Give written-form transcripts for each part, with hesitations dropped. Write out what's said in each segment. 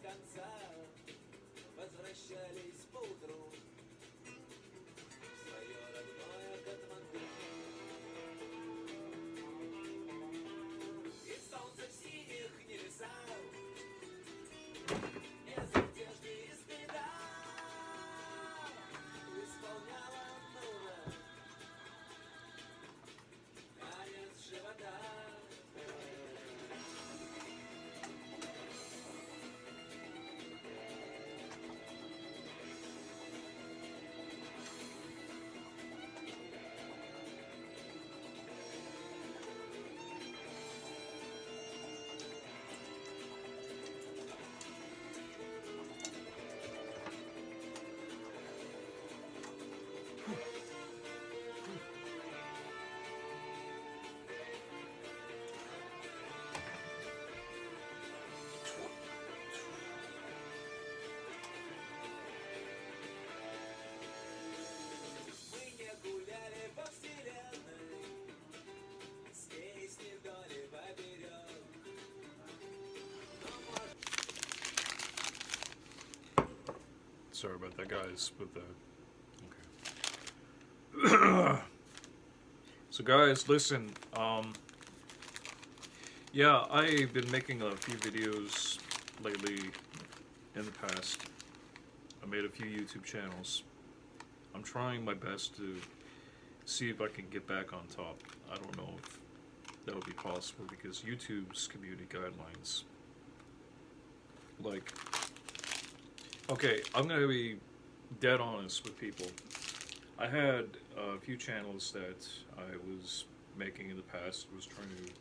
конца возвращались поутру в свое родное Катманду. И солнце в синих небесах без одежды и стыда исполняла Нура танец живота. Мы не гуляли по вселенной, с песней вдоль и поперек. Sorry about that, guys. With the okay. So, guys, listen. Yeah, I've been making a few videos lately. In the past, I made a few YouTube channels. I'm trying my best to see if I can get back on top. I don't know if that would be possible because YouTube's community guidelines. Like, okay, I'm gonna be dead honest with people. I had a few channels that I was making in the past. Was trying to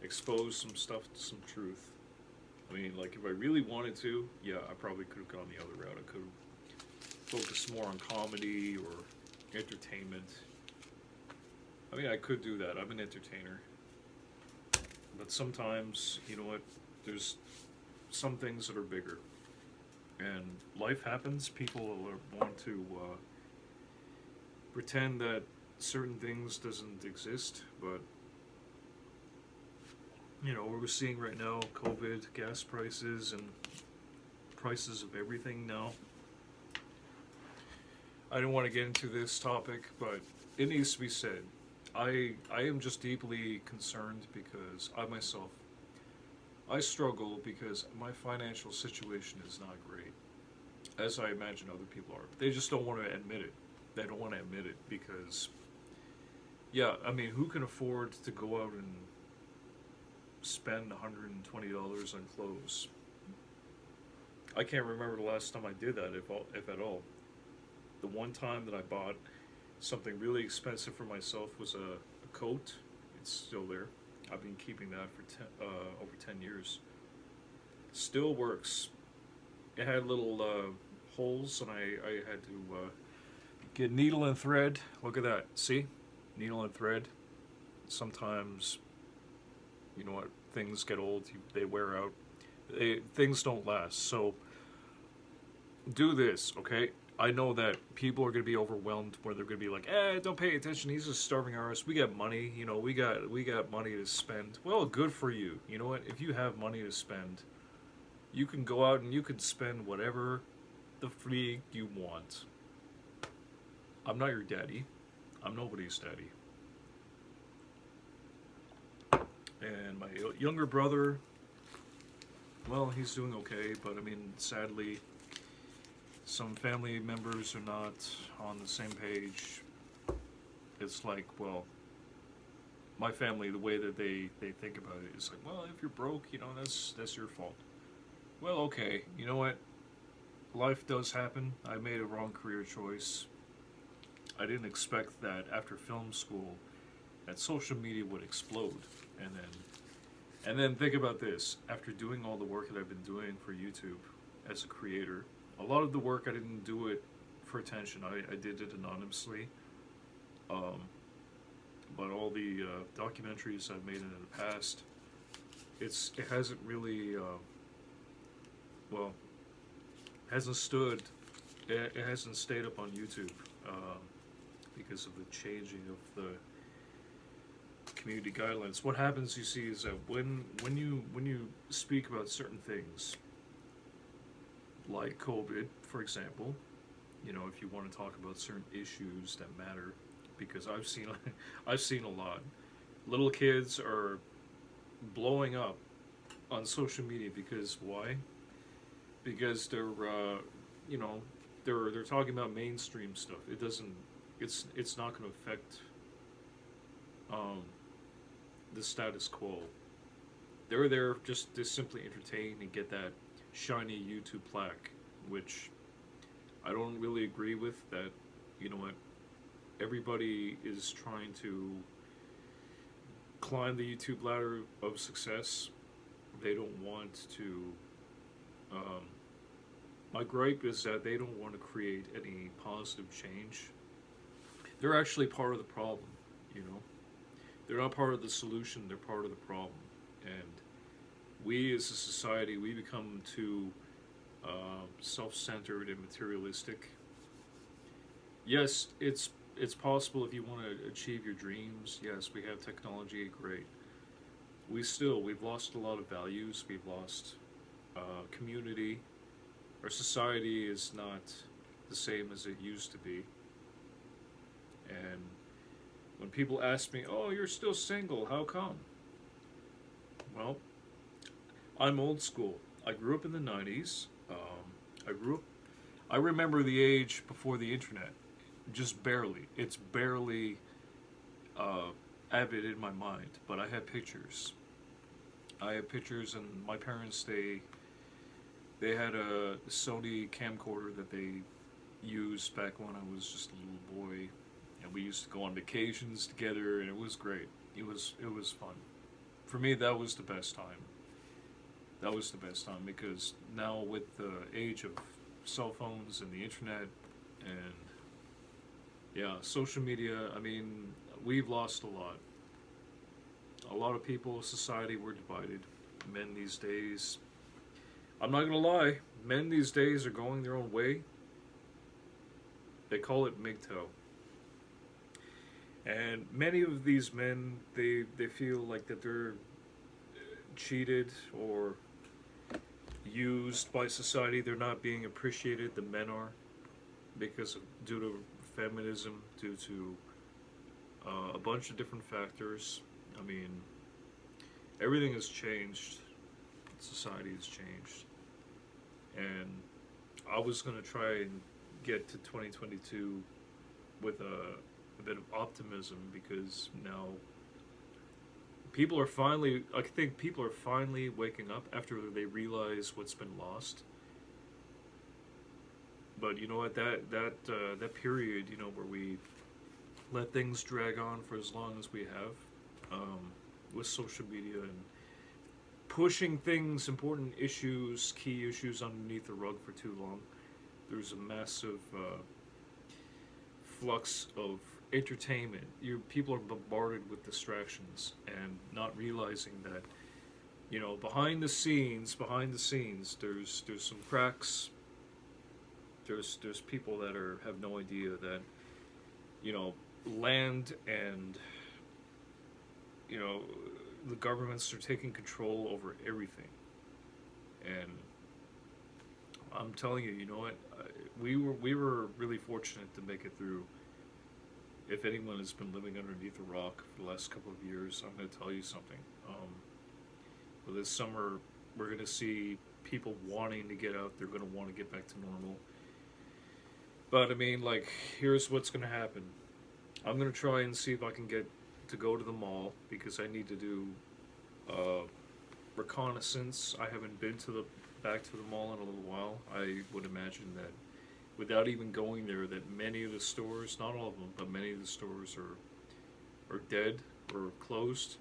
expose some stuff to some truth. I mean, like, if I really wanted to, yeah, I probably could have gone the other route. I could have focused more on comedy or entertainment. I mean, I could do that. I'm an entertainer. But sometimes, you know what, there's some things that are bigger. And life happens. People want to pretend that certain things doesn't exist, but you know, what we're seeing right now, COVID, gas prices, and prices of everything now. I don't want to get into this topic, but it needs to be said. I am just deeply concerned because I struggle because my financial situation is not great, as I imagine other people are. They just don't want to admit it. They don't want to admit it because, yeah, I mean, who can afford to go out and spend $120 on clothes? I can't remember the last time I did that, if at all. The one time that I bought something really expensive for myself was a coat. It's still there. I've been keeping that for over 10 years. Still works. It had little holes, and I had to get needle and thread. Look at that. See? Needle and thread. Sometimes, you know what, things get old, they wear out, things don't last. So do this, okay? I know that people are going to be overwhelmed where they're going to be like, don't pay attention, he's just starving artists. We got money, you know, we got money to spend. Well, good for you. You know what, if you have money to spend, you can go out and you can spend whatever the freak you want. I'm not your daddy. I'm nobody's daddy. And my younger brother, well, he's doing okay, but I mean, sadly, some family members are not on the same page. It's like, well, my family, the way that they think about it is like, well, if you're broke, you know, that's your fault. Well, okay, you know what? Life does happen. I made a wrong career choice. I didn't expect that after film school that social media would explode. And then think about this. After doing all the work that I've been doing for YouTube as a creator, a lot of the work I didn't do it for attention. I did it anonymously. But all the documentaries I've made in the past, it hasn't really, hasn't stood. It hasn't stayed up on YouTube because of the changing of the community guidelines. What happens, you see, is that when you speak about certain things, like COVID, for example. You know, if you want to talk about certain issues that matter, because I've seen I've seen a lot. Little kids are blowing up on social media because why? Because you know, they're talking about mainstream stuff. It doesn't. It's not going to affect um, the status quo. They're there just to simply entertain and get that shiny YouTube plaque, which I don't really agree with. That, you know what, everybody is trying to climb the YouTube ladder of success. They don't want to. Um, my gripe is that they don't want to create any positive change. They're actually part of the problem, you know. They're not part of the solution, they're part of the problem. And we as a society, we become too self-centered and materialistic. Yes, it's possible if you want to achieve your dreams. Yes, we have technology, great. We've lost a lot of values. We've lost community. Our society is not the same as it used to be. And when people ask me, "Oh, you're still single? How come?" Well, I'm old school. I grew up in the '90s. I remember the age before the internet, just barely. It's barely avid in my mind, but I have pictures. I have pictures, and my parents they had a Sony camcorder that they used back when I was just a little boy, and we used to go on vacations together, and it was great. It was fun. For me, that was the best time. That was the best time because now with the age of cell phones and the internet and yeah, social media, I mean, we've lost a lot. A lot of people, society, we're divided. Men these days, I'm not gonna lie, men these days are going their own way. They call it MGTOW. And many of these men, they feel like that they're cheated or used by society. They're not being appreciated. The men are, because of, due to feminism, due to a bunch of different factors. I mean, everything has changed. Society has changed, and I was gonna try and get to 2022 with a bit of optimism because now I think people are finally waking up after they realize what's been lost. But you know what, that period, you know, where we let things drag on for as long as we have, with social media and pushing things, important issues, key issues underneath the rug for too long, there's a massive flux of entertainment. People are bombarded with distractions and not realizing that, you know, behind the scenes, there's some cracks. There's people that have no idea that, you know, land and, you know, the governments are taking control over everything. And I'm telling you, you know what, we were really fortunate to make it through. If anyone has been living underneath a rock for the last couple of years, I'm going to tell you something. For this summer, we're going to see people wanting to get out. They're going to want to get back to normal. But I mean, like, here's what's going to happen. I'm going to try and see if I can get to go to the mall because I need to do reconnaissance. I haven't been back to the mall in a little while. I would imagine that without even going there, that many of the stores, not all of them, but many of the stores are dead or closed.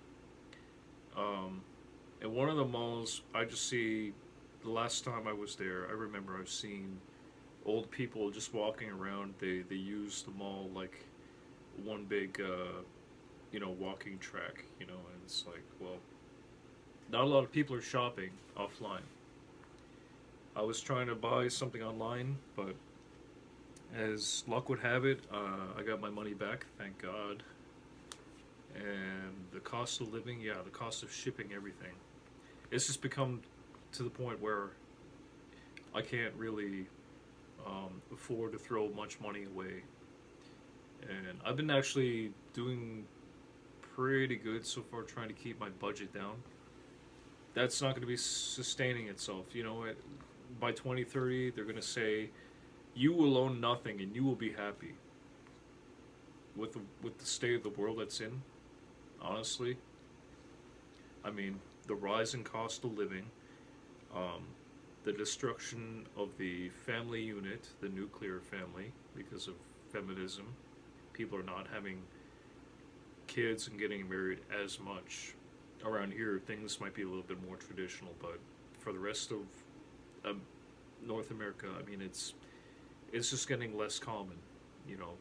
And one of the malls, I just see, the last time I was there, I remember I've seen old people just walking around. They use the mall like one big, you know, walking track, you know, and it's like, well, not a lot of people are shopping offline. I was trying to buy something online, but as luck would have it, I got my money back, thank God. And the cost of living, yeah, the cost of shipping everything. It's just become to the point where I can't really afford to throw much money away. And I've been actually doing pretty good so far, trying to keep my budget down. That's not going to be sustaining itself. You know, by 2030, they're going to say, you will own nothing and you will be happy. With the state of the world that's in, honestly, I mean, the rising cost of living, um, the destruction of the family unit, the nuclear family, because of feminism. People are not having kids and getting married as much. Around here, things might be a little bit more traditional, but for the rest of North America, I mean, it's just getting less common. You know,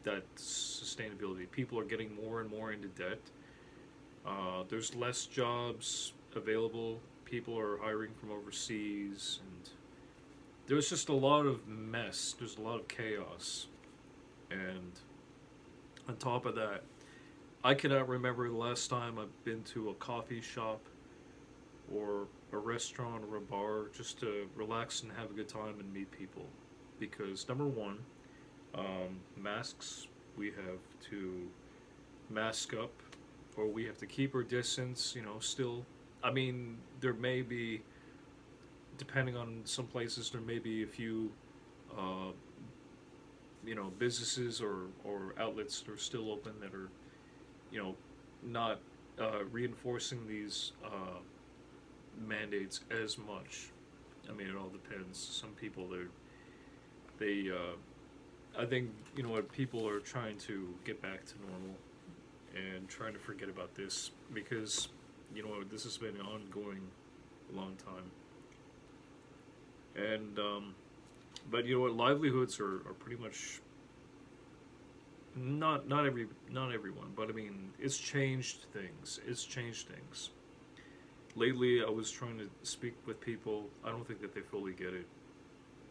that sustainability. People are getting more and more into debt. There's less jobs available. People are hiring from overseas, and there's just a lot of mess. There's a lot of chaos, and on top of that, I cannot remember the last time I've been to a coffee shop or a restaurant or a bar just to relax and have a good time and meet people. Because number one, masks, we have to mask up, or we have to keep our distance, you know, still. I mean, there may be, depending on some places, there may be a few, you know, businesses or outlets that are still open that are, you know, not reinforcing these mandates as much. I mean, it all depends. Some people, I think, you know what, people are trying to get back to normal and trying to forget about this because, you know, this has been ongoing a long time. And, but you know what, livelihoods are pretty much, not everyone, but I mean, it's changed things. It's changed things. Lately, I was trying to speak with people. I don't think that they fully get it.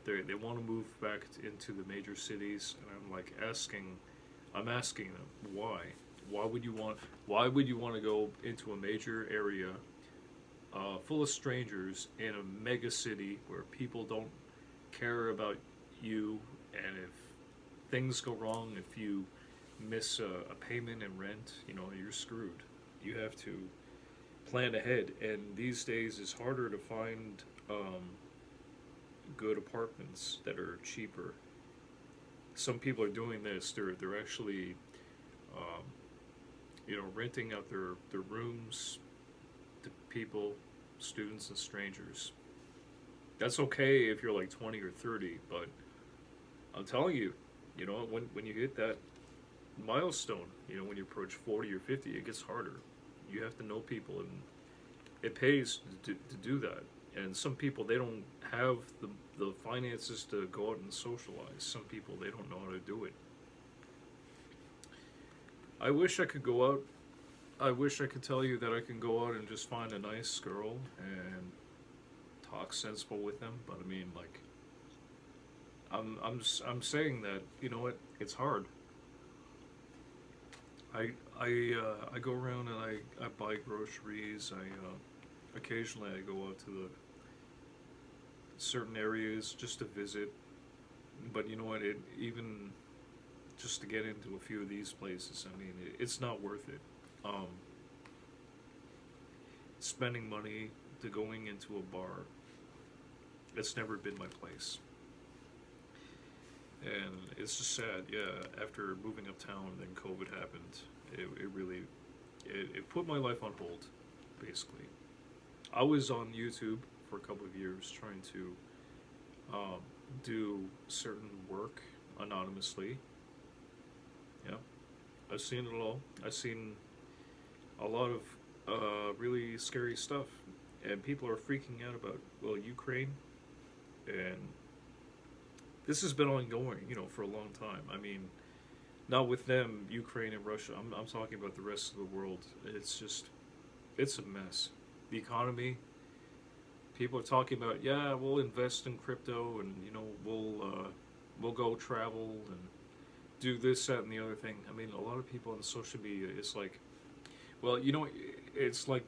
They want to move back into the major cities, and I'm like I'm asking them why. Why would you want to go into a major area full of strangers in a mega city where people don't care about you, and if things go wrong, if you miss a payment and rent, you know, you're screwed. You have to plan ahead, and these days it's harder to find good apartments that are cheaper. Some people are doing this. They're actually, you know, renting out their rooms to people, students and strangers. That's okay if you're like 20 or 30, but I'm telling you, you know, when you hit that milestone, you know, when you approach 40 or 50, it gets harder. You have to know people, and it pays to do that. And some people, they don't have the finances to go out and socialize. Some people, they don't know how to do it. I wish I could go out. I wish I could tell you that I can go out and just find a nice girl and talk sensible with them. But I mean, like, I'm saying that, you know what? It's hard. I go around and I buy groceries. Occasionally I go out to the certain areas just to visit. But you know what? Even just to get into a few of these places, I mean, it's not worth it. Spending money to going into a bar, it's never been my place. And it's just sad, yeah, after moving uptown, then COVID happened. It really, it put my life on hold, basically. I was on YouTube for a couple of years trying to do certain work anonymously. Yeah, I've seen it all. I've seen a lot of really scary stuff, and people are freaking out about, well, Ukraine, and this has been ongoing, you know, for a long time. I mean, not with them, Ukraine and Russia. I'm talking about the rest of the world. It's a mess. The economy. People are talking about, yeah, we'll invest in crypto, and you know, we'll go travel and do this, that, and the other thing. I mean, a lot of people on social media, it's like, well, you know, it's like,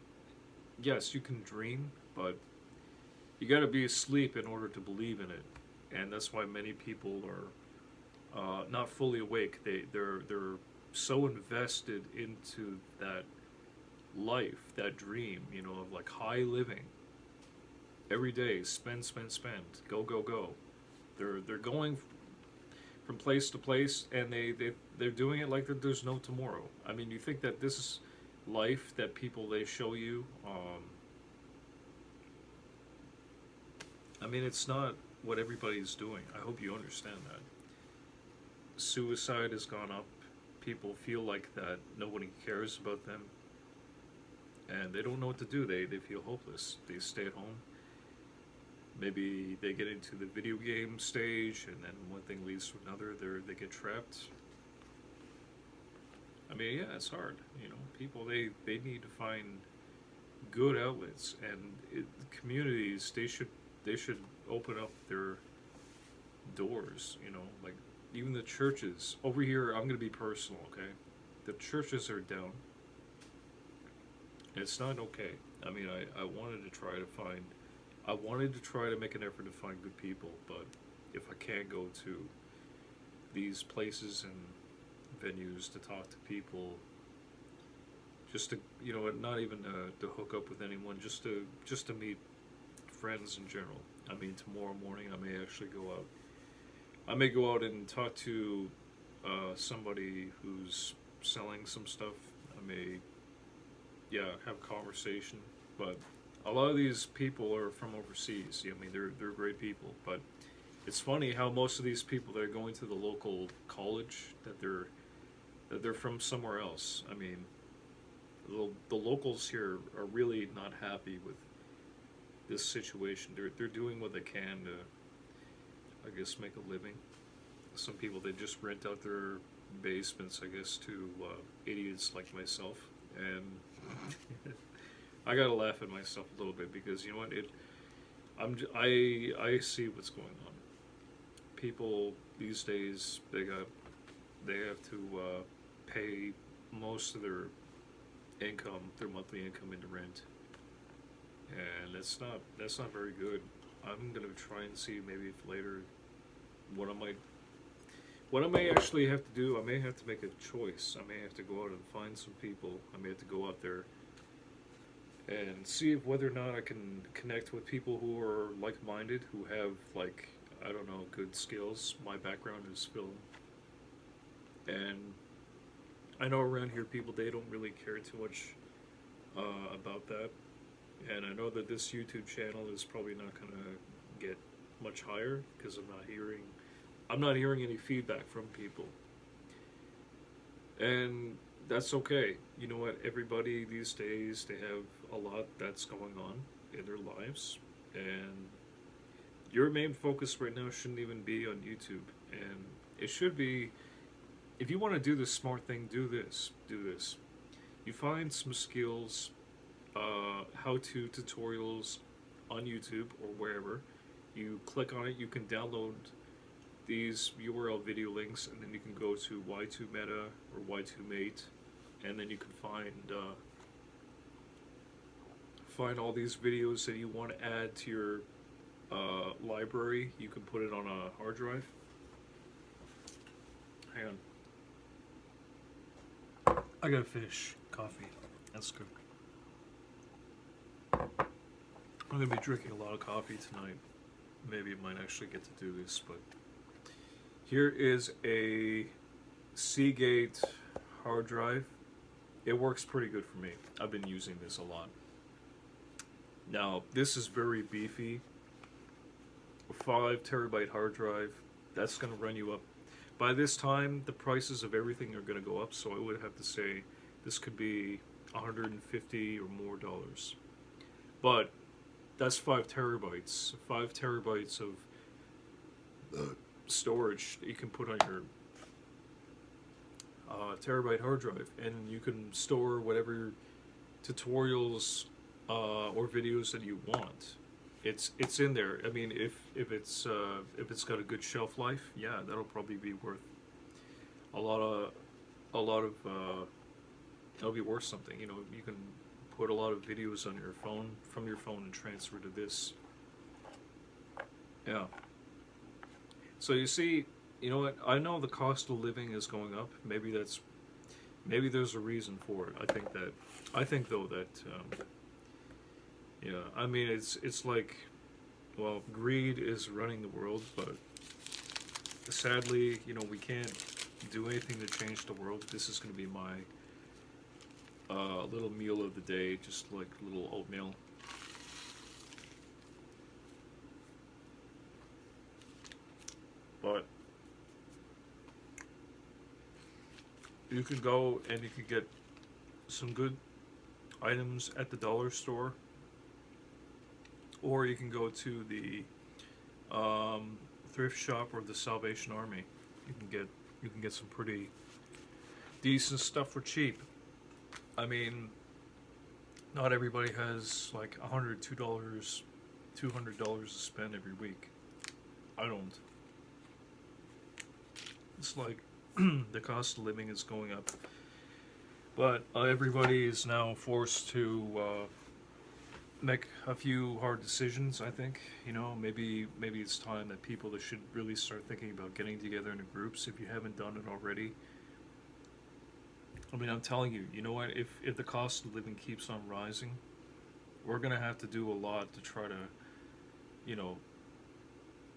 yes, you can dream, but you got to be asleep in order to believe in it, and that's why many people are not fully awake. They're so invested into that life, that dream, of like high living. Every day, spend, spend, spend, go, go, go. They're going from place to place, and they're doing it like that there's no tomorrow. I mean, you think that this is life that people they show you. I mean, it's not what everybody's doing. I hope you understand that. Suicide has gone up. People feel like that nobody cares about them, and they don't know what to do. They feel hopeless. They stay at home. Maybe they get into the video game stage, and then one thing leads to another. They get trapped. I mean, yeah, it's hard. People they need to find good outlets, and communities they should open up their doors. Like even the churches over here. I'm gonna be personal, okay? The churches are down. It's not okay. I mean, I wanted to try to make an effort to find good people, but if I can't go to these places and venues to talk to people, just to not even to hook up with anyone, just to meet friends in general. I mean, tomorrow morning I may actually go out. I may go out and talk to somebody who's selling some stuff. I may, have conversation, but a lot of these people are from overseas. I mean, they're great people, but it's funny how most of these people that are going to the local college that they're from somewhere else. I mean, the locals here are really not happy with this situation. They're doing what they can to, I guess, make a living. Some people they just rent out their basements, I guess, to idiots like myself, and I gotta laugh at myself a little bit because you know what I see what's going on. People these days they have to pay most of their income, their monthly income, into rent, and that's not very good. I'm gonna try and see maybe if later what I may actually have to do. I may have to make a choice. I may have to go out and find some people. I may have to go out there and see if whether or not I can connect with people who are like-minded, who have, like, I don't know, good skills. My background is film, and I know around here people they don't really care too much about that, and I know that this YouTube channel is probably not gonna get much higher because I'm not hearing any feedback from people, and that's okay. You know what? Everybody these days they have a lot that's going on in their lives, and your main focus right now shouldn't even be on YouTube, and it should be, if you want to do this smart thing, do this. You find some skills, how-to tutorials on YouTube or wherever. You click on it, you can download these URL video links, and then you can go to Y2Meta or Y2Mate, and then you can find all these videos that you want to add to your library. You can put it on a hard drive. Hang on. I gotta finish coffee. That's good. I'm gonna be drinking a lot of coffee tonight. Maybe I might actually get to do this, but here is a Seagate hard drive. It works pretty good for me. I've been using this a lot. Now, this is very beefy. A 5 terabyte hard drive. That's going to run you up. By this time, the prices of everything are going to go up, so I would have to say this could be $150 or more dollars. But that's 5 terabytes. 5 terabytes of storage that you can put on your terabyte hard drive, and you can store whatever tutorials or videos that you want. It's in there. I mean, if it's got a good shelf life, yeah, that'll probably be worth a lot of that'll be worth something. You know, you can put a lot of videos on your phone, from your phone, and transfer to this Yeah. So you see, you know what? I know the cost of living is going up. Maybe there's a reason for it. I think though that yeah. I mean, it's like, well, greed is running the world, but sadly, you know, we can't do anything to change the world. This is going to be my little meal of the day, just like little oatmeal. But you can go and you can get some good items at the dollar store, or you can go to the thrift shop or the Salvation Army. You can get you can get some pretty decent stuff for cheap. I mean, not everybody has like $102, $200 to spend every week. I don't. It's like the cost of living is going up, but everybody is now forced to make a few hard decisions. I think, you know, maybe it's time that people that should really start thinking about getting together into groups if you haven't done it already. I mean, I'm telling you, you know what? If the cost of living keeps on rising, we're gonna have to do a lot to try to, you know,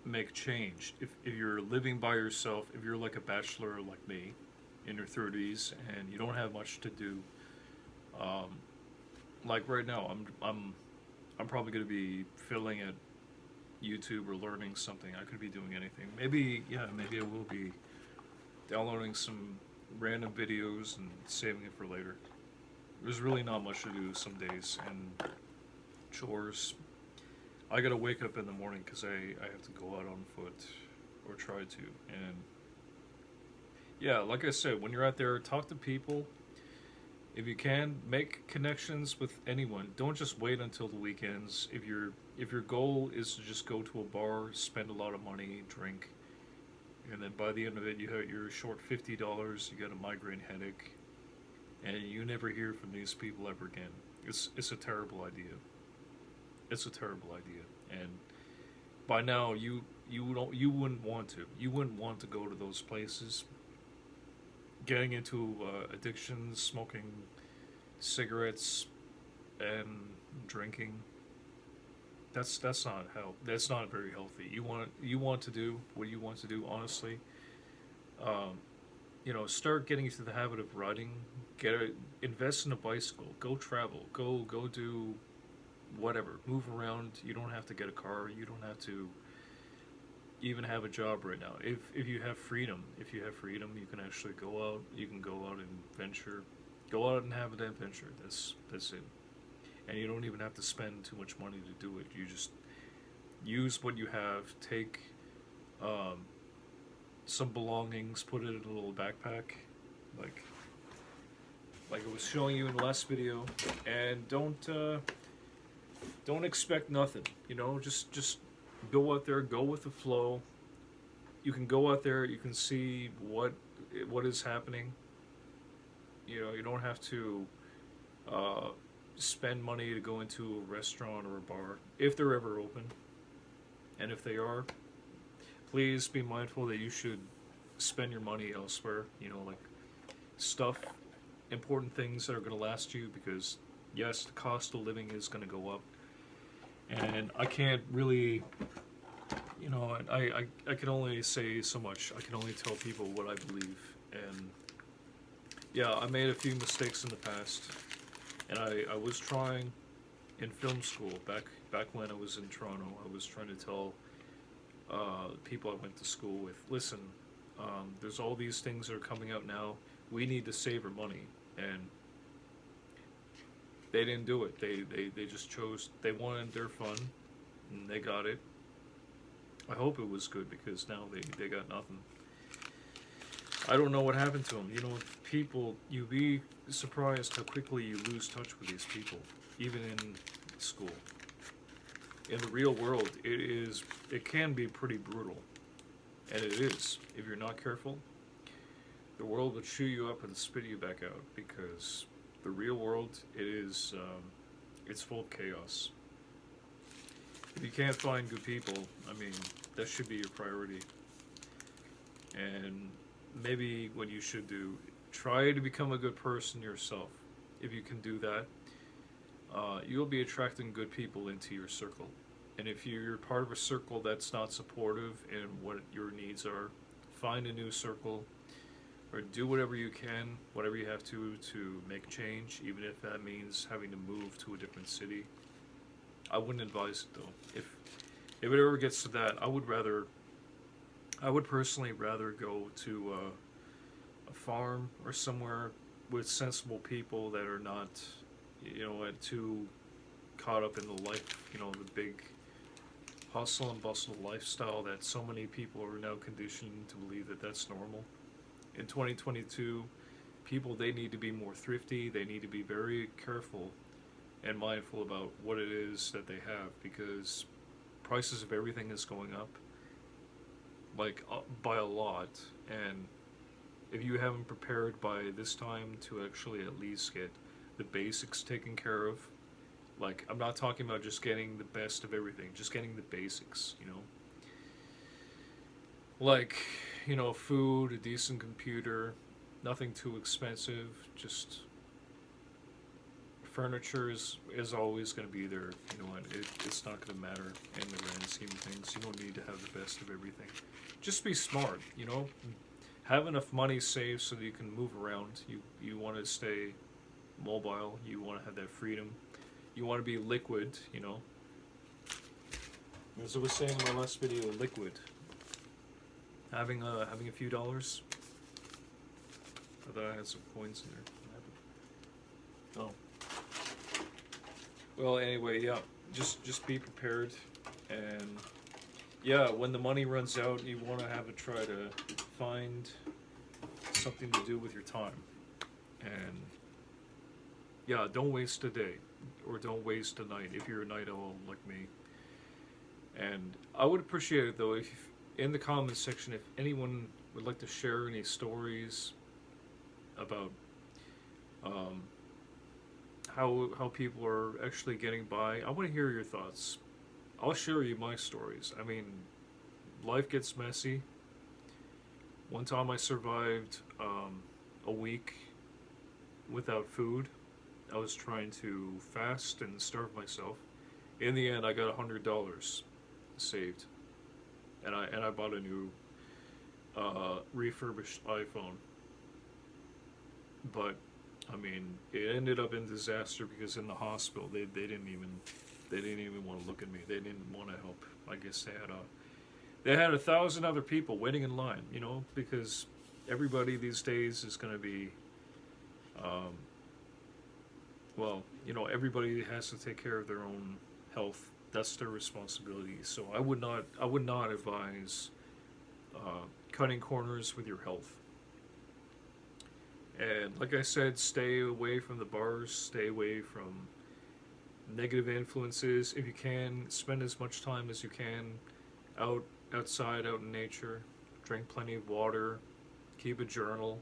make change. If you're living by yourself, if you're like a bachelor like me, in your 30s, and you don't have much to do, um, like right now, I'm probably gonna be filling at YouTube or learning something. I could be doing anything. Maybe, yeah, maybe I will be downloading some random videos and saving it for later. There's really not much to do some days, and chores. I gotta wake up in the morning because I have to go out on foot, or try to. And yeah, like I said, when you're out there, talk to people. If you can, make connections with anyone. Don't just wait until the weekends. If your goal is to just go to a bar, spend a lot of money, drink, and then by the end of it, you're short $50. You got a migraine headache, and you never hear from these people ever again. It's a terrible idea. It's a terrible idea, and by now you wouldn't want to. You wouldn't want to go to those places. Getting into addictions, smoking cigarettes, and drinking. That's not help. That's not very healthy. You want to do what you want to do. Honestly, um, you know, start getting into the habit of riding. Invest in a bicycle. Go travel. Go do whatever. Move around. You don't have to get a car. You don't have to even have a job right now. If you have freedom, you can actually go out. You can go out and venture. Go out and have an adventure. That's it. And you don't even have to spend too much money to do it. You just use what you have. Take some belongings. Put it in a little backpack, like I was showing you in the last video. And don't expect nothing. You know, just go out there, go with the flow. You can go out there, you can see what is happening. You know, you don't have to spend money to go into a restaurant or a bar if they're ever open. And if they are, please be mindful that you should spend your money elsewhere. You know, like stuff, important things that are going to last you, because yes, the cost of living is going to go up. And I can't really, you know, I can only say so much. I can only tell people what I believe. And yeah, I made a few mistakes in the past. And I was trying in film school, back when I was in Toronto, I was trying to tell people I went to school with, listen, there's all these things that are coming out now. We need to save our money. And they didn't do it. They just chose, they wanted their fun, and they got it. I hope it was good, because now they got nothing. I don't know what happened to them. You know, people, you'd be surprised how quickly you lose touch with these people, even in school. In the real world, it can be pretty brutal. And it is. If you're not careful, the world will chew you up and spit you back out, because the real world, it's full of chaos. if you can't find good people, I mean, that should be your priority. And maybe what you should do, try to become a good person yourself. If you can do that, you'll be attracting good people into your circle. And if you're part of a circle that's not supportive in what your needs are, find a new circle or do whatever you can, whatever you have to make change, even if that means having to move to a different city. I wouldn't advise it though. If it ever gets to that, I would personally rather go to a farm or somewhere with sensible people that are not, too caught up in the life, the big hustle and bustle lifestyle that so many people are now conditioned to believe that that's normal. In 2022, people, they need to be more thrifty. They need to be very careful and mindful about what it is that they have, because prices of everything is going up, like by a lot. And if you haven't prepared by this time to actually at least get the basics taken care of, like, I'm not talking about just getting the best of everything, just getting the basics, like, food, a decent computer, nothing too expensive, just furniture is always going to be there, it's not going to matter in the grand scheme of things. You don't need to have the best of everything. Just be smart, have enough money saved so that you can move around. You want to stay mobile, you want to have that freedom, you want to be liquid, as I was saying in my last video, liquid. Having a few dollars. I thought I had some coins in there. Oh. Well, anyway, yeah. Just be prepared, and yeah, when the money runs out, you want to have a try to find something to do with your time, and yeah, don't waste a day, or don't waste a night if you're a night owl like me. And I would appreciate it though if in the comments section, if anyone would like to share any stories about how people are actually getting by. I want to hear your thoughts. I'll share you my stories. I mean, life gets messy. One time I survived a week without food. I was trying to fast and starve myself. In the end, I got $100 saved, and I bought a new refurbished iPhone. But I mean, it ended up in disaster because in the hospital they didn't even want to look at me. They didn't want to help. I guess they had 1,000 other people waiting in line. Because everybody these days is going to be, everybody has to take care of their own health. That's their responsibility. So I would not advise cutting corners with your health. And like I said, stay away from the bars, stay away from negative influences. If you can, spend as much time as you can outside, out in nature. Drink plenty of water. Keep a journal.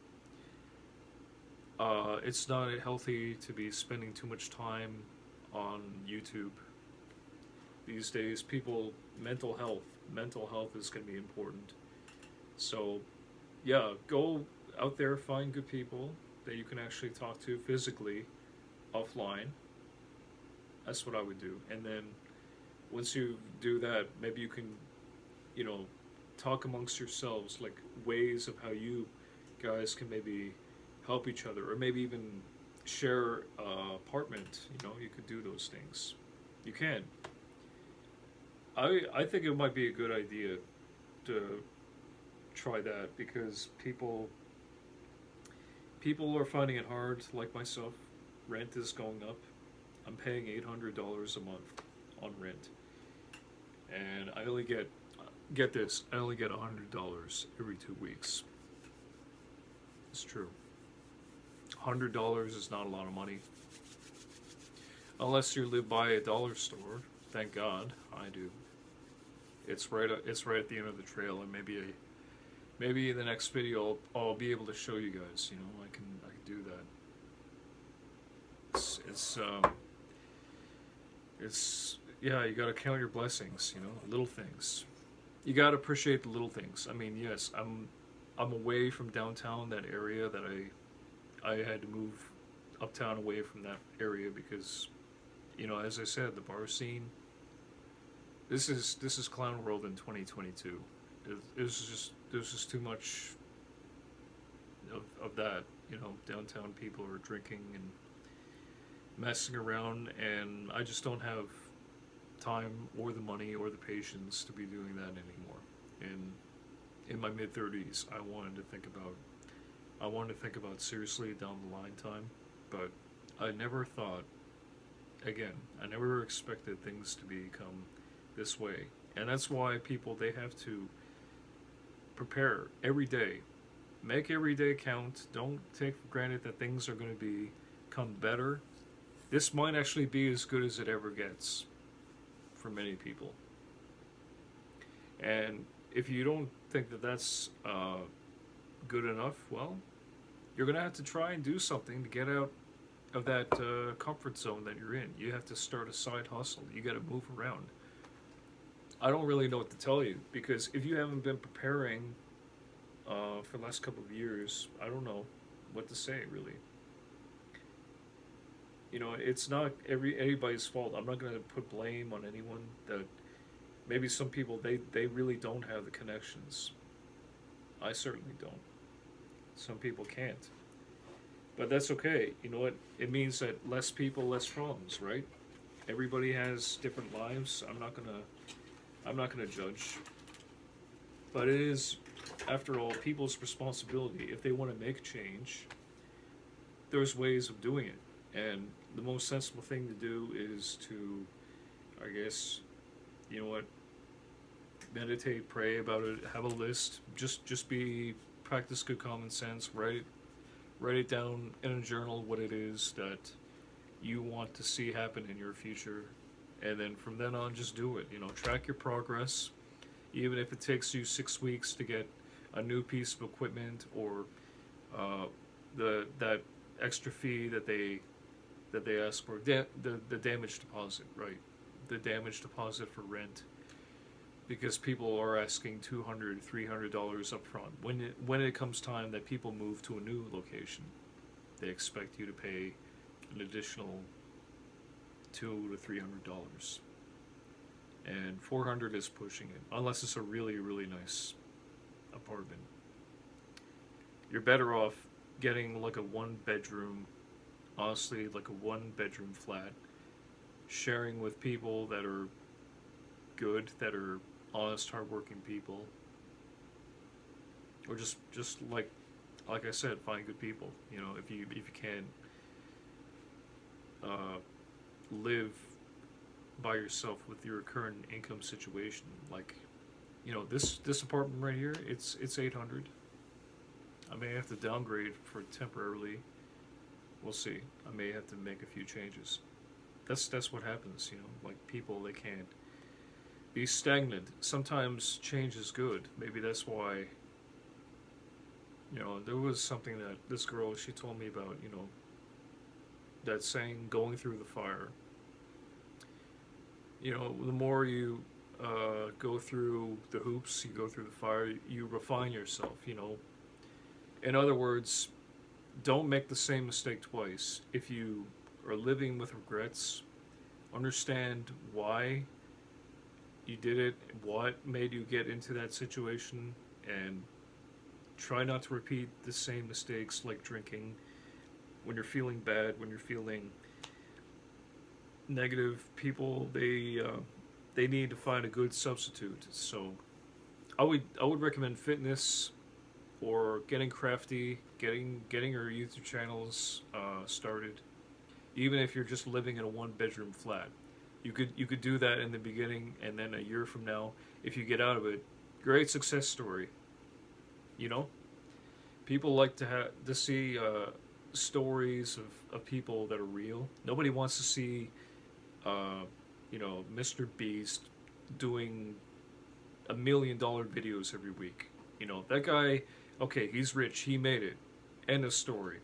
It's not healthy to be spending too much time on YouTube. These days, mental health is going to be important. So, yeah, go out there, find good people that you can actually talk to physically, offline. That's what I would do. And then once you do that, maybe you can, talk amongst yourselves, like ways of how you guys can maybe help each other, or maybe even share an apartment. You could do those things. You can. I think it might be a good idea to try that, because people are finding it hard, like myself. Rent is going up. I'm paying $800 a month on rent, and I only get this. I only get $100 every 2 weeks. It's true. $100 is not a lot of money, unless you live by a dollar store. Thank God, I do. It's right at the end of the trail, and maybe in the next video I'll be able to show you guys. I can do that. It's yeah, you gotta count your blessings. You know, little things. You gotta appreciate the little things. I mean, yes, I'm away from downtown, that area that I had to move uptown away from that area because, you know, as I said, the bar scene. This is Clown World in 2022. There's just too much of that. You know, downtown people are drinking and messing around, and I just don't have time or the money or the patience to be doing that anymore. And in my mid 30s, I wanted to think about seriously down the line time, but I never thought, again, I never expected things to become this way. And that's why people, they have to prepare every day. Make every day count. Don't take for granted that things are going to become better. This might actually be as good as it ever gets for many people. And if you don't think that that's good enough, well, you're going to have to try and do something to get out of that comfort zone that you're in. You have to start a side hustle. You got to move around. I don't really know what to tell you because if you haven't been preparing for the last couple of years, I don't know what to say really. You know, it's not anybody's fault. I'm not going to put blame on anyone. That maybe some people they really don't have the connections. I certainly don't. Some people can't. But that's okay. You know what? It means that less people, less problems, right? Everybody has different lives. I'm not gonna judge. But it is, after all, people's responsibility. If they want to make change, there's ways of doing it. And the most sensible thing to do is to, I guess, you know what, meditate, pray about it, have a list. Just practice good common sense. Write it down in a journal what it is that you want to see happen in your future, and then from then on, just do it. You know, track your progress, even if it takes you 6 weeks to get a new piece of equipment or that extra fee that they ask for, the damage deposit, right? The damage deposit for rent, because people are asking $200, $300 up front. When it comes time that people move to a new location, they expect you to pay an additional $200 to $300, and $400 is pushing it, unless it's a really, really nice apartment. You're better off getting like a one bedroom, honestly, like a one bedroom flat, sharing with people that are good, that are honest, hardworking people, or just like I said, find good people. You know, if you can live by yourself with your current income situation, like, you know, this apartment right here, it's $800. I may have to downgrade for temporarily. We'll see. I may have to make a few changes. That's what happens. You know, like people, they can't be stagnant. Sometimes change is good. Maybe that's why, you know, there was something that this girl, she told me about, you know, that saying, going through the fire. You know, the more you go through the hoops, you go through the fire, you refine yourself, you know. In other words, don't make the same mistake twice. If you are living with regrets, understand why you did it, what made you get into that situation, and try not to repeat the same mistakes, like drinking when you're feeling bad, when you're feeling negative. People, they need to find a good substitute. So I would recommend fitness, or getting Crafty, getting your YouTube channels started. Even if you're just living in a one bedroom flat, you could do that in the beginning, and then a year from now, if you get out of it, great success story. You know, people like to see stories of people that are real. Nobody wants to see, you know, Mr. Beast doing $1 million videos every week. You know, that guy, okay, he's rich, he made it. End of story.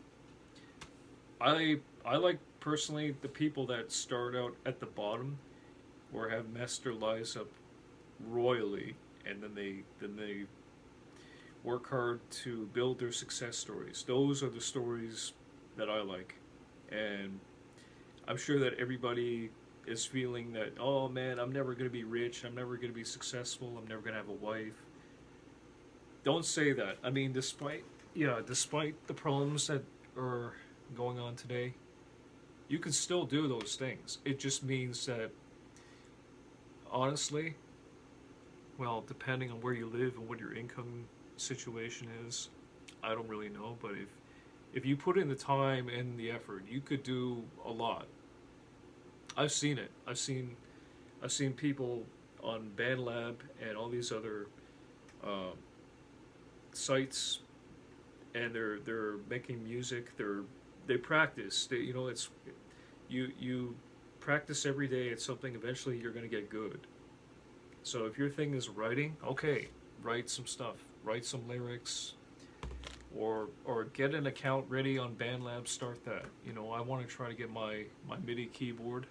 I like, personally, the people that start out at the bottom or have messed their lives up royally, and then they work hard to build their success stories. Those are the stories that I like, and I'm sure that everybody is feeling that, oh man, I'm never going to be rich, I'm never going to be successful, I'm never going to have a wife. Don't say that. I mean, despite the problems that are going on today, you can still do those things. It just means that, honestly, well, depending on where you live and what your income situation is, I don't really know, but if you put in the time and the effort, you could do a lot. I've seen it. I've seen people on BandLab and all these other sites, and they're making music. They practice. It's you practice every day at something. Eventually, you're going to get good. So if your thing is writing, okay, write some stuff, write some lyrics, or get an account ready on BandLab. Start that. I want to try to get my MIDI keyboard.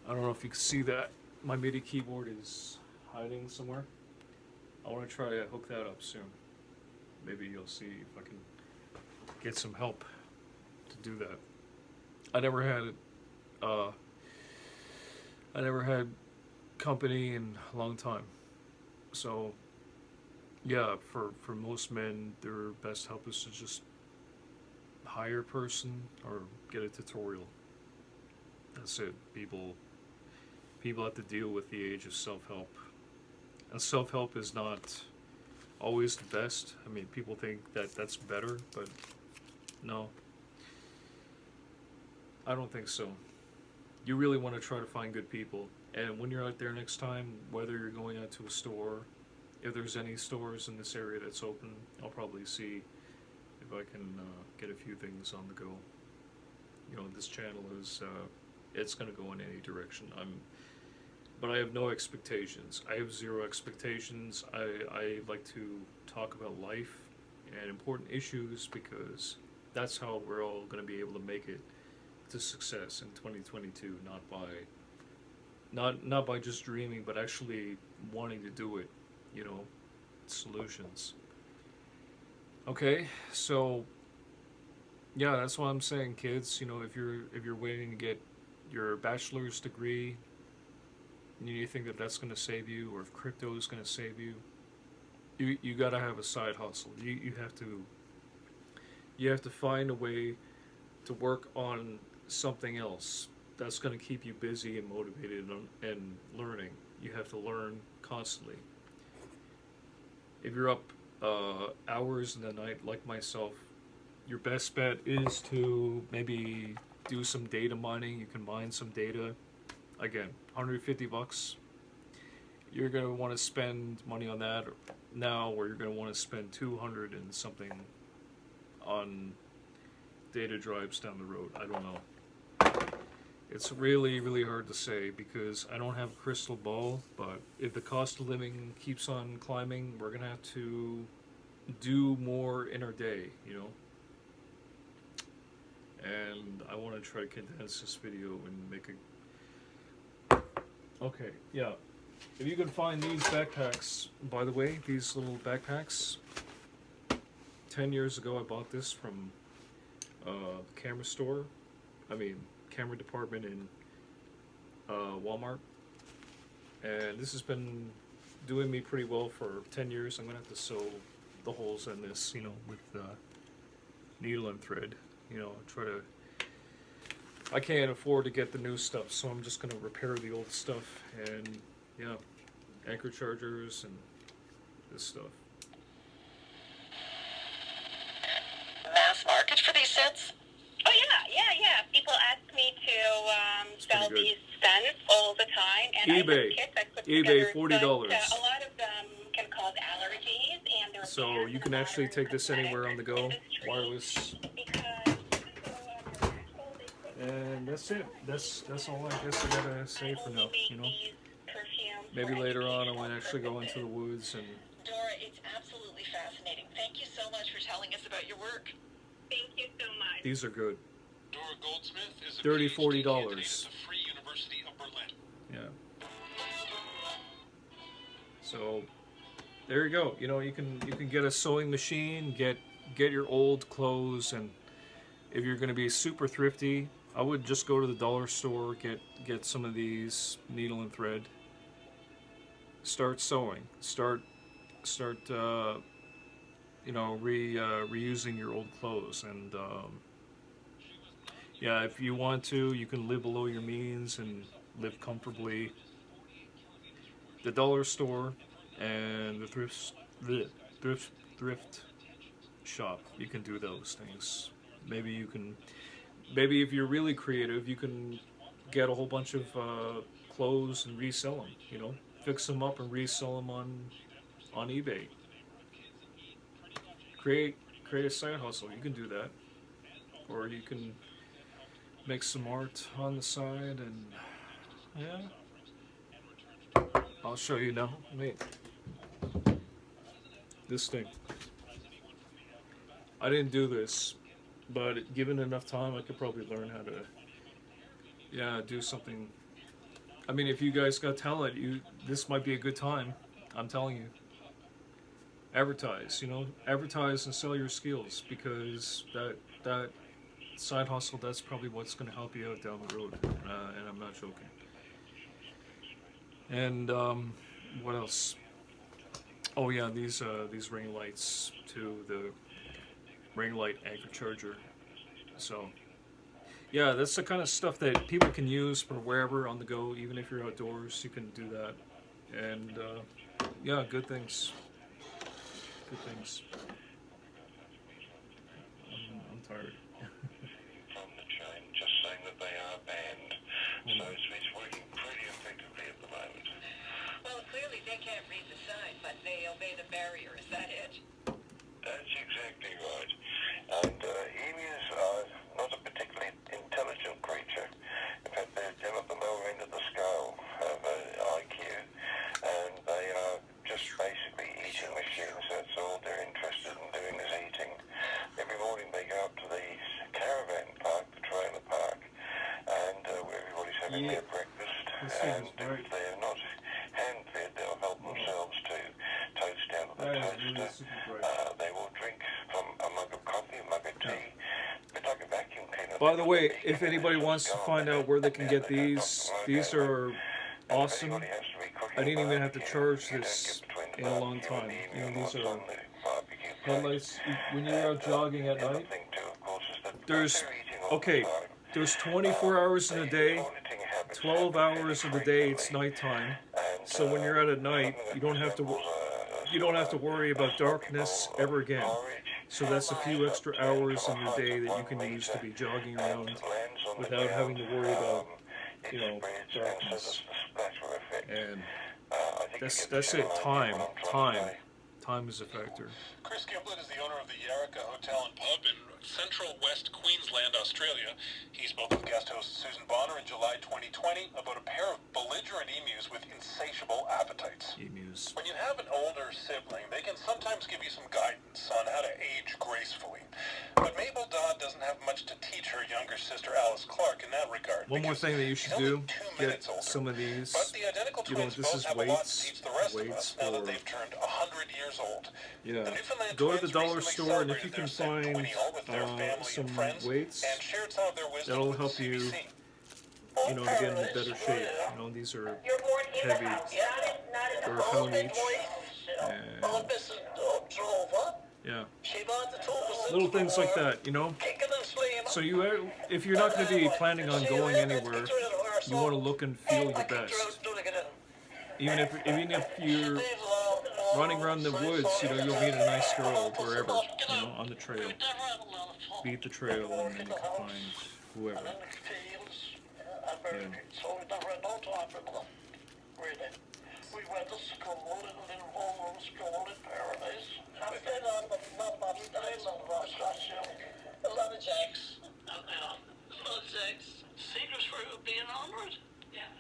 I don't know if you can see that. My MIDI keyboard is hiding somewhere. I want to try to hook that up soon. Maybe you'll see if I can get some help to do that. I never had company in a long time. So yeah, for most men, their best help is to just hire a person or get a tutorial. That's it. People have to deal with the age of self-help. And self-help is not always the best. I mean, people think that that's better, but no. I don't think so. You really want to try to find good people. And when you're out there next time, whether you're going out to a store, if there's any stores in this area that's open, I'll probably see if I can get a few things on the go. This channel is, it's going to go in any direction. But I have no expectations. I have zero expectations. I like to talk about life and important issues because that's how we're all going to be able to make it to success in 2022, not by just dreaming, but actually wanting to do it. Solutions. Okay, so yeah, that's what I'm saying, kids. If you're waiting to get your bachelor's degree, and you think that that's going to save you, or if crypto is going to save you, you got to have a side hustle. You have to find a way to work on something else that's going to keep you busy and motivated and learning. You have to learn constantly. If you're up hours in the night like myself, your best bet is to maybe do some data mining. You can mine some data. Again, $150. You're going to want to spend money on that now, or you're going to want to spend 200 and something on data drives down the road. I don't know. It's really, really hard to say because I don't have a crystal ball, but if the cost of living keeps on climbing, we're going to have to do more in our day, And I want to try to condense this video and make a... Okay, yeah. If you can find these backpacks, by the way, these little backpacks, 10 years ago I bought this from the camera store. Camera department in Walmart, and this has been doing me pretty well for 10 years. I'm gonna have to sew the holes in this, with needle and thread. I can't afford to get the new stuff, so I'm just gonna repair the old stuff, and yeah, anchor chargers and this stuff. Mass market for these sets? Oh yeah. People ask me to sell these scents all the time, and eBay. I have kits I put eBay, together, $40. But, a lot of them can cause allergies, and they're So you can actually take this anywhere on the go, wireless. And that's it. That's all I guess I gotta say for now. Maybe later on I might actually go into the woods and. Dora, it's absolutely fascinating. Thank you so much for telling us about your work. Thank you so much. These are good. Dora Goldsmith is a $30, PhD $40. candidate at the Free University of Berlin. Yeah. So there you go. You know, you can get a sewing machine, get your old clothes, and if you're going to be super thrifty, I would just go to the dollar store, get some of these needle and thread. Start sewing. Start reusing your old clothes, and yeah, if you want to, you can live below your means and live comfortably. The dollar store and the thrift shop, you can do those things. Maybe if you're really creative, you can get a whole bunch of clothes and resell them. You know, fix them up and resell them on eBay. Create a side hustle. You can do that, or you can make some art on the side, and yeah, I'll show you now. Wait, this thing. I didn't do this, but given enough time, I could probably learn how to, do something. I mean, if you guys got talent, this might be a good time. I'm telling you. Advertise, advertise and sell your skills, because that side hustle, that's probably what's going to help you out down the road, and I'm not joking. And what else? Oh yeah, these ring lights too, the ring light anchor charger. So yeah, that's the kind of stuff that people can use for wherever on the go, even if you're outdoors, you can do that. And yeah, good things. Good things. I'm tired. From the chain, just saying that they are banned. So it's working pretty effectively at the moment. Well, clearly they can't read the sign, but they obey the barrier. Is that it? That's exactly right. And emus are not a particularly intelligent creature. In fact, they're at the lower end of the scale of IQ, and they are just basically eating machines. That's all they're interested in doing is eating. Every morning they go up to the caravan park, the trailer park, and where everybody's having their breakfast. And if they're not hand-fed, they'll help themselves to toast down to the toaster. They will drink from a mug of coffee, a mug of tea. It's like a vacuum cleaner. By the way, if anybody wants to find out where they can get these are awesome. I didn't even have to charge this in a long time. These are headlights. When you're out jogging at night, there's 24 hours in a day, 12 hours of the day it's nighttime. So when you're out at night, you don't have to worry about darkness ever again. So that's a few extra hours in your day that you can use to be jogging around without having to worry about, darkness. And that's it. Time is a factor. Chris Giblett is the owner of the Yarrica Hotel and Pub in central West Queensland, Australia. He spoke with guest host Susan Bonner in July 2020 about a pair of belligerent emus with insatiable appetites. Emus. When you have an older sibling, they can sometimes give you some guidance on how to age gracefully. But Mabel Dodd doesn't have much to teach her younger sister Alice Clark in that regard. One more thing that you should do, get some of these, but the identical twins this both is have a lot to teach the rest of us now that for, they've turned 100 years old. yeah, The Newfoundland go to the twins dollar recently store, and if you celebrated can their find centennial with their family and some friends, weights, and shared some of their wisdom that'll with help the you, CBC. to get in better shape. These are heavy. They're a pound each. And yeah, little things like that, So if you're not going to be planning on going anywhere, you want to look and feel your best. Even if you're running around the woods, you'll meet a nice girl wherever, on the trail. Beat the trail, and then you can find whoever. Yeah. We went to school in a little homeroom school in Paradise. I've been on the mother's island, Russia. A lot of jacks. A lot of jacks. Secrets for being honored? Yeah.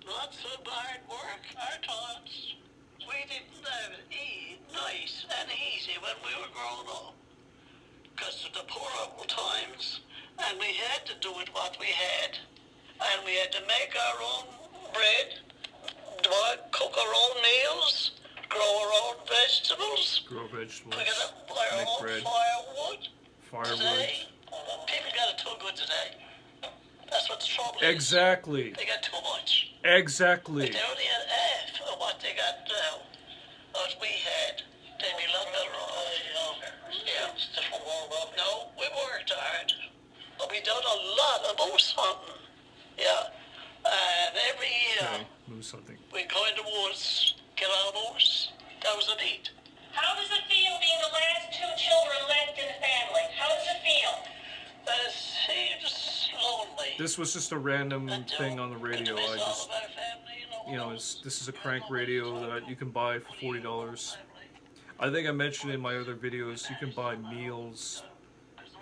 Lots of hard work. Hard times. We didn't have it nice and easy when we were growing up. Because of the poor old times. And we had to do it what we had. And we had to make our own bread, cook our own meals, grow our own vegetables. Grow vegetables. We gotta buy our Make own bread. firewood. Firewood. Today, people got it too good today. That's what the trouble is. Exactly. They got too much. Exactly. If they only had half of what they got now, what we had, they'd be a lot better off. Yeah. No, we worked hard. But we done a lot of moose hunting. Yeah. And every year, Okay, move something. we go in the woods, get our moose. That was a need. How does it feel being the last two children left in the family? How does it feel? It seems lonely. This was just a random thing on the radio. I just, this is a crank radio that you can buy for $40. I think I mentioned in my other videos, you can buy meals.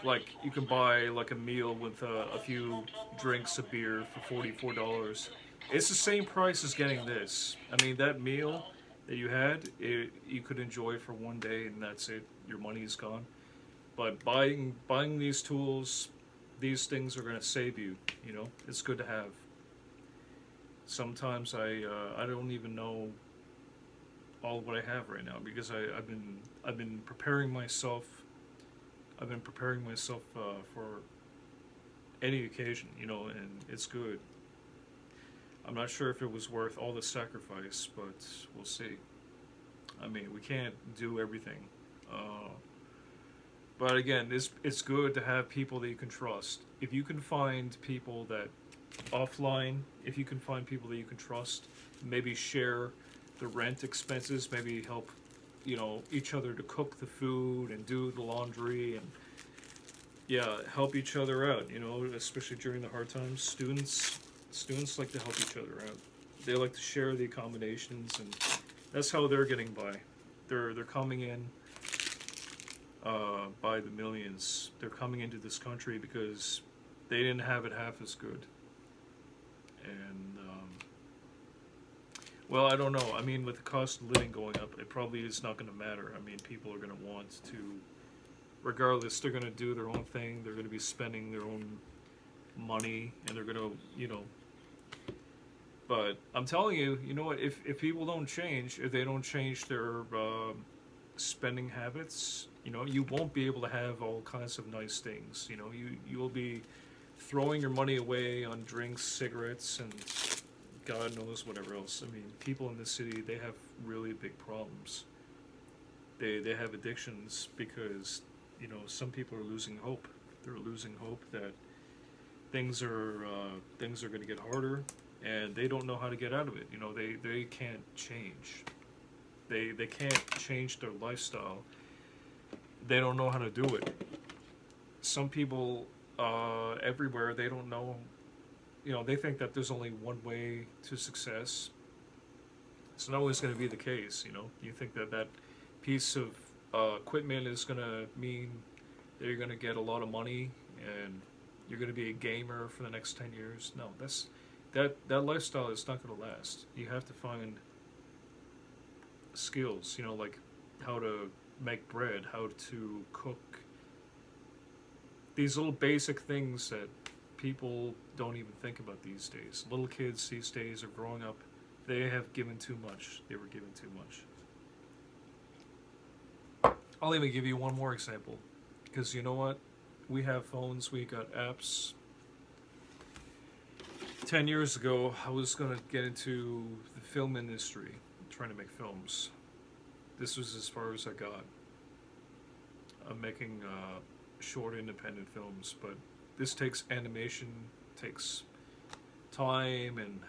Like, you can buy like a meal with a few drinks of beer for $44. It's the same price as getting this. I mean, that meal that you had, you could enjoy for one day and that's it. Your money is gone. But buying these tools, these things are going to save you. You know, it's good to have. Sometimes I don't even know all what I have right now because I've been preparing myself. I've been preparing myself for any occasion, you know, and it's good. I'm not sure if it was worth all the sacrifice, but we'll see. I mean, we can't do everything. But again, it's good to have people that you can trust. If you can find people that offline, if you can find people that you can trust, maybe share the rent expenses, maybe help, you know, each other to cook the food and do the laundry and yeah, help each other out, you know, especially during the hard times. Students like to help each other out. They like to share the accommodations and that's how they're getting by. They're coming in by the millions. They're coming into this country because they didn't have it half as good. And well, I don't know. I mean, with the cost of living going up, it probably is not going to matter. I mean, people are going to want to, regardless, they're going to do their own thing. They're going to be spending their own money, and they're going to, you know. But I'm telling you, you know what? If people don't change, if they don't change their spending habits, you know, you won't be able to have all kinds of nice things. You know, you'll be throwing your money away on drinks, cigarettes, and God knows whatever else. I mean, people in this city, they have really big problems. They have addictions because, you know, some people are losing hope. They're losing hope that things are going to get harder, and they don't know how to get out of it. You know, they can't change. They can't change their lifestyle. They don't know how to do it. Some people everywhere, they don't know. You know, they think that there's only one way to success. It's not always going to be the case, you know. You think that that piece of equipment is going to mean that you're going to get a lot of money and you're going to be a gamer for the next 10 years. No, that lifestyle is not going to last. You have to find skills, you know, like how to make bread, how to cook. These little basic things that people don't even think about these days. Little kids these days are growing up, they have given too much. They were given too much. I'll even give you one more example. Because you know what? We have phones, we got apps. 10 years ago, I was going to get into the film industry, trying to make films. This was as far as I got. I'm making short independent films, but this takes animation, takes time and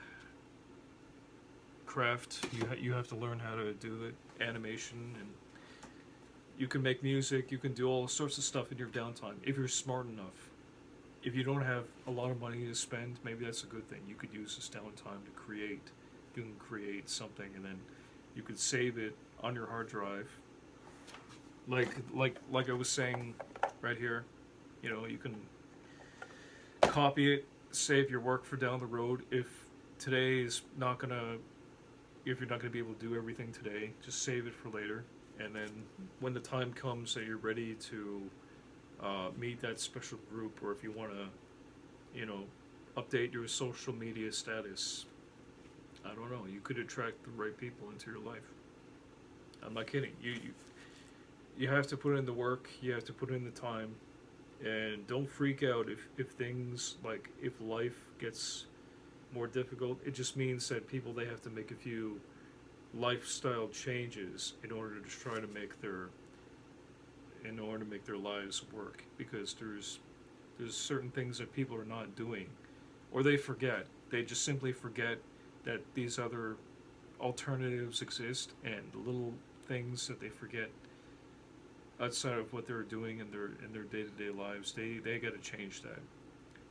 craft. You have to learn how to do it, animation, and you can make music, you can do all sorts of stuff in your downtime, if you're smart enough. If you don't have a lot of money to spend, maybe that's a good thing. You could use this downtime to create. You can create something, and then you could save it on your hard drive. Like I was saying right here, you know, you can copy it, save your work for down the road. If today is not gonna, if you're not gonna be able to do everything today, just save it for later. And then when the time comes that you're ready to meet that special group, or if you want to, you know, update your social media status, I don't know. You could attract the right people into your life. I'm not kidding. You have to put in the work. You have to put in the time, and don't freak out if things like if life gets more difficult. It just means that people they have to make a few lifestyle changes in order to try to make their lives work, because there's certain things that people are not doing, or they forget. They just simply forget that these other alternatives exist, and the little things that they forget outside of what they're doing in their day-to-day lives, they got to change that.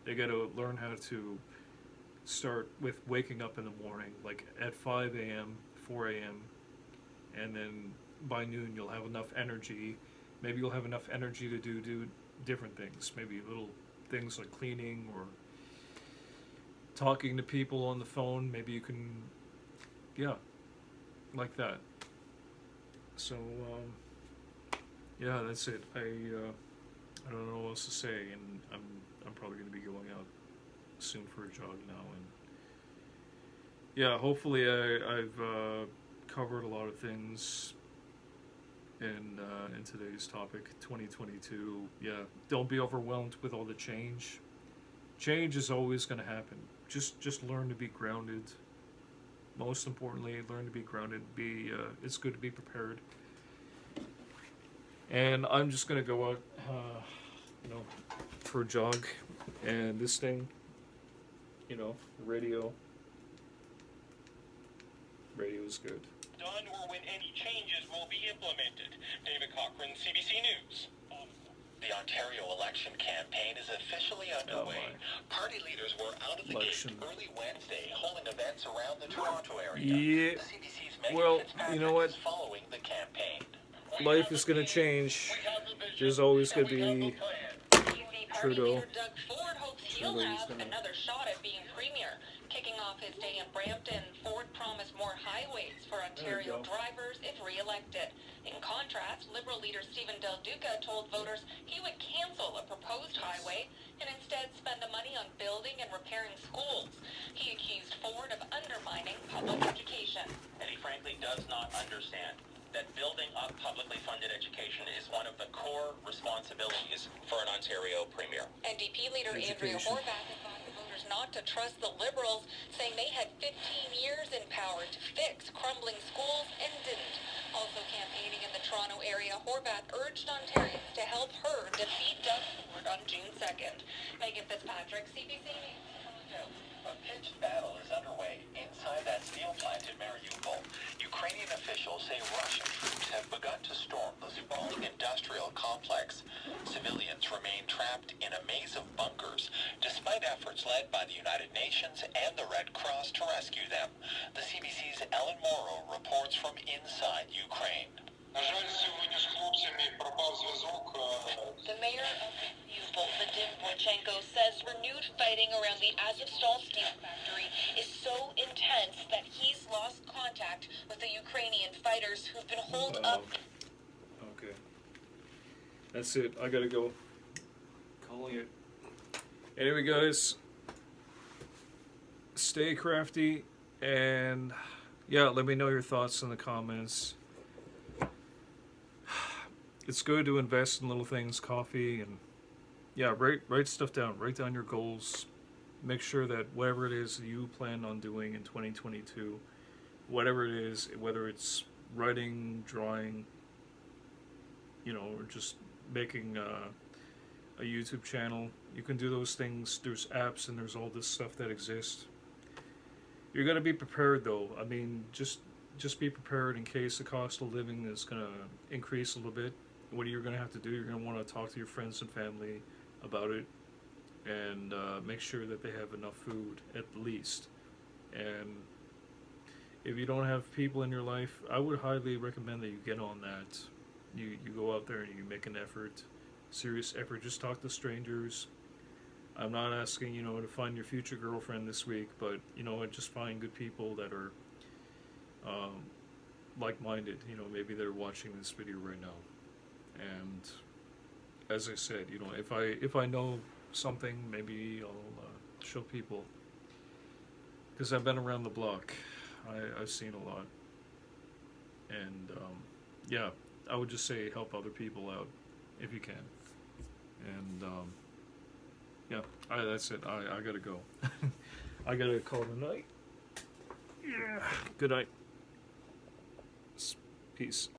They got to learn how to start with waking up in the morning, like at 5 a.m., 4 a.m., and then by noon you'll have enough energy. Maybe you'll have enough energy to do different things, maybe little things like cleaning or talking to people on the phone. Maybe you can, yeah, like that. So, yeah, that's it. I don't know what else to say, and I'm probably going to be going out soon for a jog now, and yeah, hopefully I've covered a lot of things in today's topic, 2022. Yeah, don't be overwhelmed with all the change. Change is always going to happen. Just learn to be grounded. Most importantly, learn to be grounded. It's good to be prepared. And I'm just gonna go out, for a jog. And this thing, radio is good. Done or when any changes will be implemented. David Cochran, CBC News. The Ontario election campaign is officially underway. Party leaders were out of the gate early Wednesday, holding events around the Toronto area. Yeah. The CBC's Megan Well, Fitzpatrick you know what? is following the campaign. Life is gonna change. There's always gonna be Trudeau. Leader Doug Ford hopes he'll have another shot at being premier. Kicking off his day in Brampton, Ford promised more highways for Ontario drivers if re-elected. In contrast, Liberal leader Stephen Del Duca told voters he would cancel a proposed highway and instead spend the money on building and repairing schools. He accused Ford of undermining public education. And he frankly does not understand that building up publicly funded education is one of the core responsibilities for an Ontario premier. NDP leader Andrea Horwath advised voters not to trust the Liberals, saying they had 15 years in power to fix crumbling schools and didn't. Also campaigning in the Toronto area, Horwath urged Ontarians to help her defeat Doug Ford on June 2nd. Megan Fitzpatrick, CBC News, Toronto. A pitched battle is underway inside that steel plant in Mariupol. Ukrainian officials say Russian troops have begun to storm the sprawling industrial complex. Civilians remain trapped in a maze of bunkers, despite efforts led by the United Nations and the Red Cross to rescue them. The CBC's Ellen Morrow reports from inside Ukraine. The mayor of Mariupol, Vadim Boychenko, says renewed fighting around the Azovstal steel factory is so intense that he's lost contact with the Ukrainian fighters who've been holed up. Okay. That's it. I gotta go. Calling it. Anyway, guys, stay crafty, and yeah, let me know your thoughts in the comments. It's good to invest in little things, coffee, and yeah, write stuff down. Write down your goals. Make sure that whatever it is you plan on doing in 2022, whatever it is, whether it's writing, drawing, or just making a YouTube channel, you can do those things. There's apps and there's all this stuff that exists. You're gonna be prepared, though. I mean, just be prepared in case the cost of living is gonna increase a little bit. What you're going to have to do, you're going to want to talk to your friends and family about it, and make sure that they have enough food at least. And if you don't have people in your life, I would highly recommend that you get on that. You go out there and you make an effort, serious effort. Just talk to strangers. I'm not asking, to find your future girlfriend this week, but, just find good people that are like-minded. Maybe they're watching this video right now. And as I said, if I know something, maybe I'll show people, because I've been around the block. I've seen a lot. And yeah, I would just say help other people out if you can. And yeah, that's it. I gotta go. I gotta call it a night. Yeah. Good night. Peace.